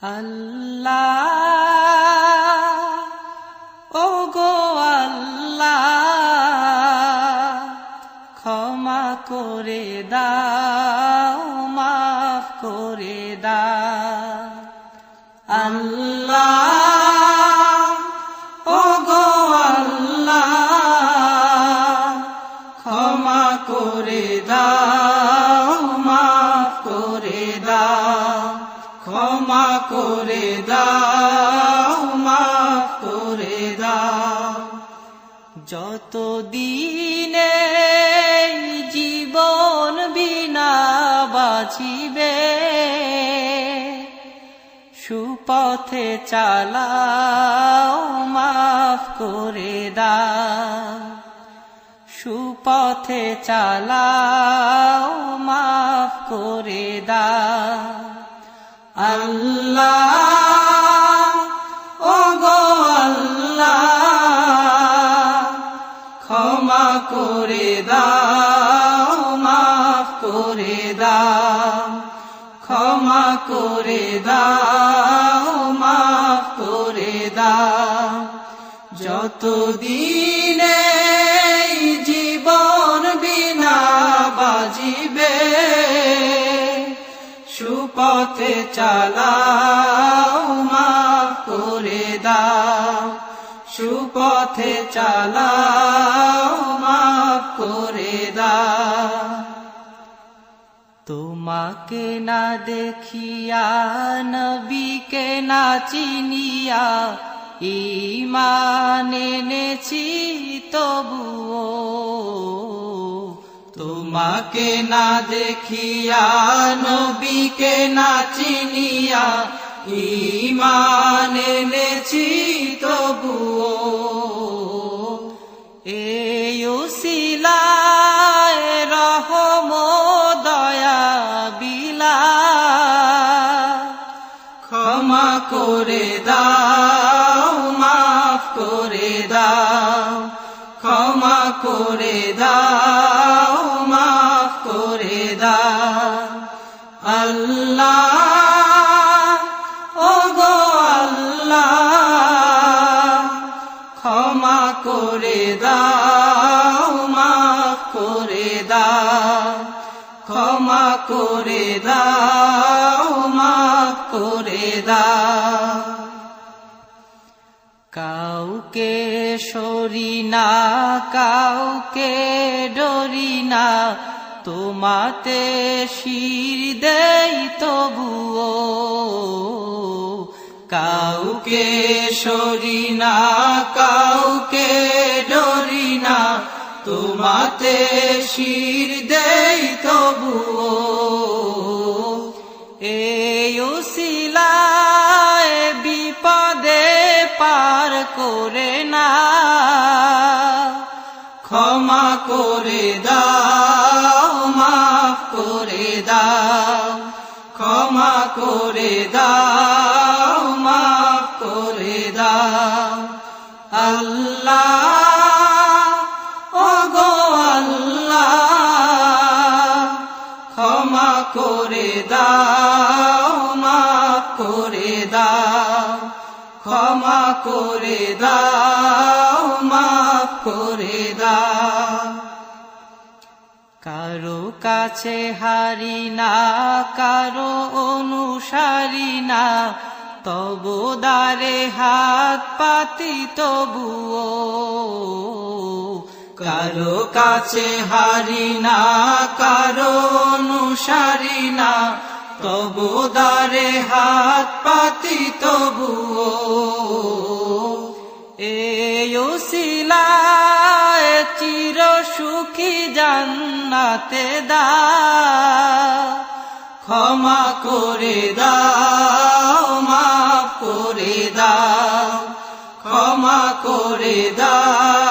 আল্লাহ ওগো আল্লাহ ক্ষমা করে দাও মাফ করে দাও আল্লাহ ওগো আল্লাহ ক্ষমা করে দাও মাফ করে দাও ক্ষমা করে দাও মাফ করে দাও যত দিনে জীবন বিনা বাঁচিবে সুপথে চালাও মাফ করে দাও সুপথে চালাও মাফ করে দাও আল্লাহ ওগো আল্লাহ ক্ষমা করে দাও মাফ করে দাও ক্ষমা করে দাও মাফ করে দাও যত দিনে জীবন বিনা বাজিবে সুপথে চালাও মাফ করে দাও সুপথে চালাও মাফ করে দাও তোমাকে না দেখিয়া নবীকে না চিনিয়া ঈমান এনেছি তবুও তোমাকে না দেখিয়া নবীকে না চিনিয়া ঈমান এনেছি তবুও এই উসিলায় রহম দয়া বিলা ক্ষমা করে দাও মাফ করে দাও ক্ষমা করে দাও মাফ করে দাও আল্লাহ ওগো আল্লাহ ক্ষমা করে দাও মাফ করে দাও ক্ষমা করে দাও মাফ করে দাও কাউকে সরি না কাউকে ডরি না তোমাতে শির দেই তবুও কাউকে সরি না কাউকে ডরি না তোমাতে শির দেই তবুও এই উসিলায় বিপদে পার করে না ক্ষমা করে দাও মাফ করে দাও ক্ষমা করে দাও মাফ করে দাও আল্লাহ ওগো আল্লাহ ক্ষমা করে দাও মাফ করে দাও ক্ষমা করে দাও মাফ করে দাও কারো কাছে হারি না কারো অনুসারী না তবু দ্বারে হাত পাতি তবুও কারো কাছে হারি না কারো অনুসারী না তবু দ্বারে হাত পাতি তবুও এই উসিলায় চির সুখী জান্নাতে দাও ক্ষমা করে দাও মাফ করে দাও ক্ষমা করে দাও